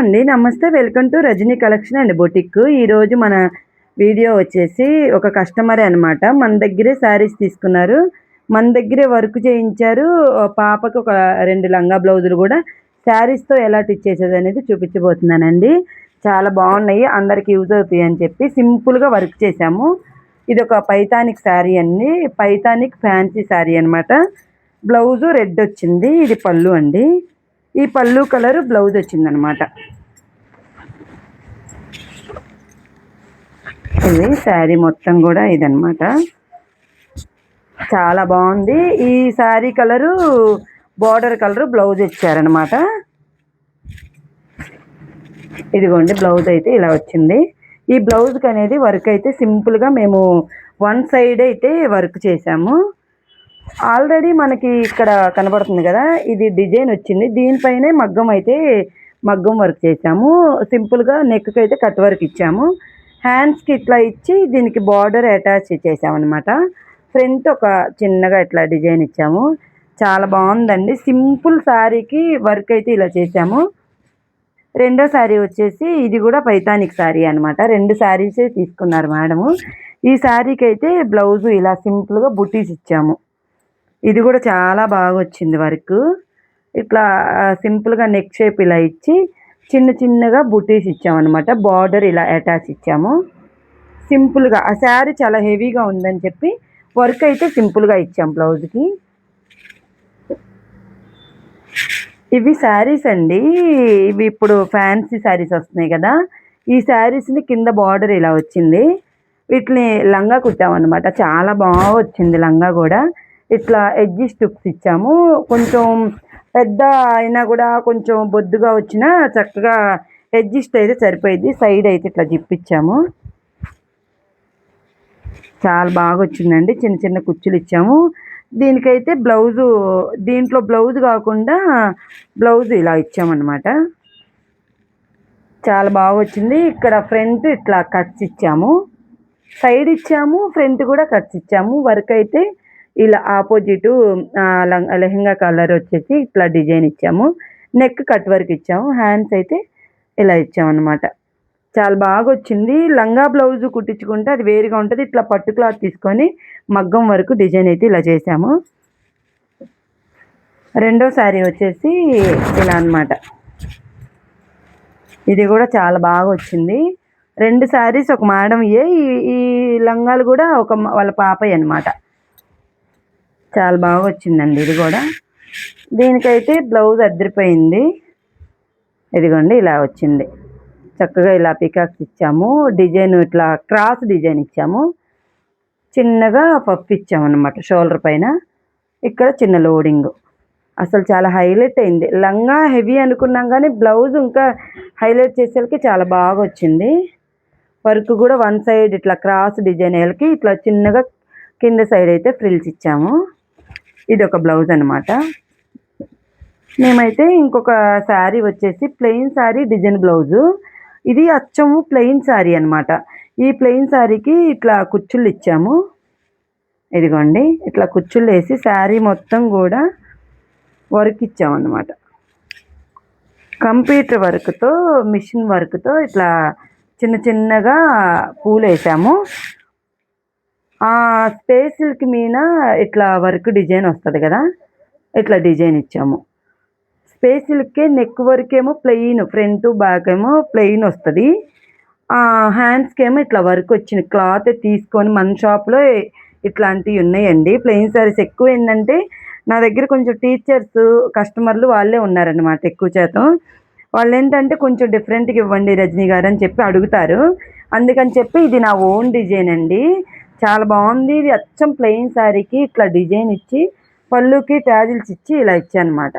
అండి. నమస్తే. Welcome to Rajani collection and boutique. ఈరోజు మన వీడియో వచ్చేసి ఒక కస్టమరే అనమాట. మన దగ్గరే శారీస్ తీసుకున్నారు. మన దగ్గరే వర్క్ చేయించారు. పాపకు ఒక 2 లంగా బ్లౌజులు కూడా శారీస్తో ఎలా టిచ్ చేసేది అనేది చూపించబోతున్నానండి. చాలా బాగున్నాయి, అందరికి యూజ్ అవుతాయి అని చెప్పి సింపుల్గా వర్క్ చేశాము. ఇది ఒక పైతానిక్ శారీ అండి, పైతానిక్ ఫ్యాన్సీ శారీ అనమాట. బ్లౌజు రెడ్ వచ్చింది. ఇది పళ్ళు అండి. ఈ పళ్ళు కలర్ బ్లౌజ్ వచ్చిందనమాట. ఇది శారీ మొత్తం కూడా ఇదనమాట. చాలా బాగుంది. ఈ sari colour border colour blouse ఇచ్చారనమాట. ఇదిగోండి బ్లౌజ్ అయితే ఇలా వచ్చింది. ఈ బ్లౌజ్కి అనేది వర్క్ అయితే సింపుల్గా మేము వన్ సైడ్ అయితే వర్క్ చేసాము. ఆల్రెడీ మనకి ఇక్కడ కనబడుతుంది కదా, ఇది డిజైన్ వచ్చింది. దీనిపైనే మగ్గం వర్క్ చేసాము. సింపుల్గా నెక్కి అయితే కట్ వర్క్ ఇచ్చాము. హ్యాండ్స్కి ఇట్లా ఇచ్చి దీనికి బార్డర్ అటాచ్ చేసామన్నమాట. ఫ్రంట్ ఒక చిన్నగా ఇట్లా డిజైన్ ఇచ్చాము. చాలా బాగుందండి. సింపుల్ శారీకి వర్క్ అయితే ఇలా చేసాము. రెండో శారీ వచ్చేసి ఇది కూడా పైతానిక్ శారీ అనమాట. 2 శారీసే తీసుకున్నారు మేడము. ఈ శారీకి అయితే బ్లౌజు ఇలా సింపుల్గా బుటీస్ ఇచ్చాము. ఇది కూడా చాలా బాగా వచ్చింది వర్క్. ఇట్లా సింపుల్గా నెక్ షేప్ ఇలా ఇచ్చి చిన్న చిన్నగా బుటీస్ ఇచ్చామన్నమాట. బార్డర్ ఇలా అటాచ్ ఇచ్చాము. సింపుల్గా ఆ శారీ చాలా హెవీగా ఉందని చెప్పి వర్క్ అయితే సింపుల్గా ఇచ్చాం బ్లౌజ్కి. ఇవి శారీస్ అండి. ఇవి ఇప్పుడు ఫ్యాన్సీ శారీస్ వస్తున్నాయి కదా, ఈ శారీస్ని కింద బార్డర్ ఇలా వచ్చింది. వీటిని లంగా కుట్టామన్నమాట. చాలా బాగా వచ్చింది లంగా కూడా. ఇట్లా ఎడ్జి స్టిప్స్ ఇచ్చాము. కొంచెం పెద్ద అయినా కూడా కొంచెం బొద్దుగా వచ్చినా చక్కగా అడ్జస్ట్ అయితే సరిపోయింది. సైడ్ అయితే ఇట్లా జిప్ ఇచ్చాము. చాలా బాగా వచ్చిందండి. చిన్న చిన్న కుచ్చులు ఇచ్చాము. దీనికైతే బ్లౌజు, దీంట్లో బ్లౌజ్ కాకుండా బ్లౌజ్ ఇలా ఇచ్చామన్నమాట. చాలా బాగా వచ్చింది. ఇక్కడ ఫ్రంట్ ఇట్లా కట్స్ ఇచ్చాము, సైడ్ ఇచ్చాము, ఫ్రంట్ కూడా కట్స్ ఇచ్చాము. వర్క్ అయితే ఇలా ఆపోజిట్ లెహంగా కలర్ వచ్చేసి ఇట్లా డిజైన్ ఇచ్చాము. నెక్ కట్ వర్క్ ఇచ్చాము. హ్యాండ్స్ అయితే ఇలా ఇచ్చామన్నమాట. చాలా బాగా వచ్చింది. లంగా బ్లౌజు కుట్టించుకుంటే అది వేరుగా ఉంటుంది. ఇట్లా పట్టు క్లాత్ తీసుకొని మగ్గం వరకు డిజైన్ అయితే ఇలా చేసాము. రెండో శారీ వచ్చేసి ఇలా అన్నమాట. ఇది కూడా చాలా బాగా వచ్చింది. 2 శారీస్ ఒక మేడం ఈ లంగాలు కూడా ఒక వాళ్ళ పాపయ్య అనమాట. చాలా బాగా వచ్చిందండి ఇది కూడా. దీనికైతే బ్లౌజ్ అద్దరిపోయింది. ఇదిగోండి ఇలా వచ్చింది. చక్కగా ఇలా పికాక్స్ ఇచ్చాము. డిజైన్ ఇట్లా క్రాస్ డిజైన్ ఇచ్చాము. చిన్నగా పఫ్ ఇచ్చామన్నమాట షోల్డర్ పైన. ఇక్కడ చిన్న లోడింగ్. అసలు చాలా హైలైట్ అయింది. లంగా హెవీ అనుకున్నాం కానీ బ్లౌజ్ ఇంకా హైలైట్ చేసేసరికి చాలా బాగా వచ్చింది. వర్క్ కూడా వన్ సైడ్ ఇట్లా క్రాస్ డిజైన్ అయ్యేకి ఇట్లా చిన్నగా కింద సైడ్ అయితే ఫ్రిల్స్ ఇచ్చాము. ఇది ఒక బ్లౌజ్ అనమాట. మేమైతే ఇంకొక శారీ వచ్చేసి ప్లెయిన్ శారీ డిజైన్ బ్లౌజు. ఇది అచ్చము ప్లెయిన్ శారీ అనమాట. ఈ ప్లెయిన్ శారీకి ఇట్లా కుచ్చుళ్ళు ఇచ్చాము. ఇదిగోండి ఇట్లా కుచ్చుళ్ళు వేసి శారీ మొత్తం కూడా వర్క్ ఇచ్చామన్నమాట. కంప్యూటర్ వర్క్తో, మిషన్ వర్క్తో ఇట్లా చిన్న చిన్నగా పూలు వేసాము. ఆ స్పేస్లకి మీద ఇట్లా వర్క్ డిజైన్ వస్తుంది కదా, ఇట్లా డిజైన్ ఇచ్చాము. స్పేస్లకి నెక్ వర్క్ ఏమో ప్లెయిన్, ఫ్రంట్ బ్యాక్ ఏమో ప్లెయిన్ వస్తుంది. హ్యాండ్స్కి ఏమో ఇట్లా వర్క్ వచ్చింది. క్లాత్ తీసుకొని మన షాప్లో ఇట్లాంటివి ఉన్నాయండి. ప్లెయిన్ శారీస్ ఎక్కువ ఏంటంటే నా దగ్గర కొంచెం టీచర్స్ కస్టమర్లు వాళ్ళే ఉన్నారనమాట. ఎక్కువ శాతం వాళ్ళు ఏంటంటే కొంచెం డిఫరెంట్గా ఇవ్వండి రజనీ గారు అని చెప్పి అడుగుతారు. అందుకని చెప్పి ఇది నా ఓన్ డిజైన్ అండి. చాలా బాగుంది. ఇది అచ్చం ప్లెయిన్ శారీకి ఇట్లా డిజైన్ ఇచ్చి పళ్ళుకి ట్యాజిల్స్ ఇచ్చి ఇలా ఇచ్చానమాట.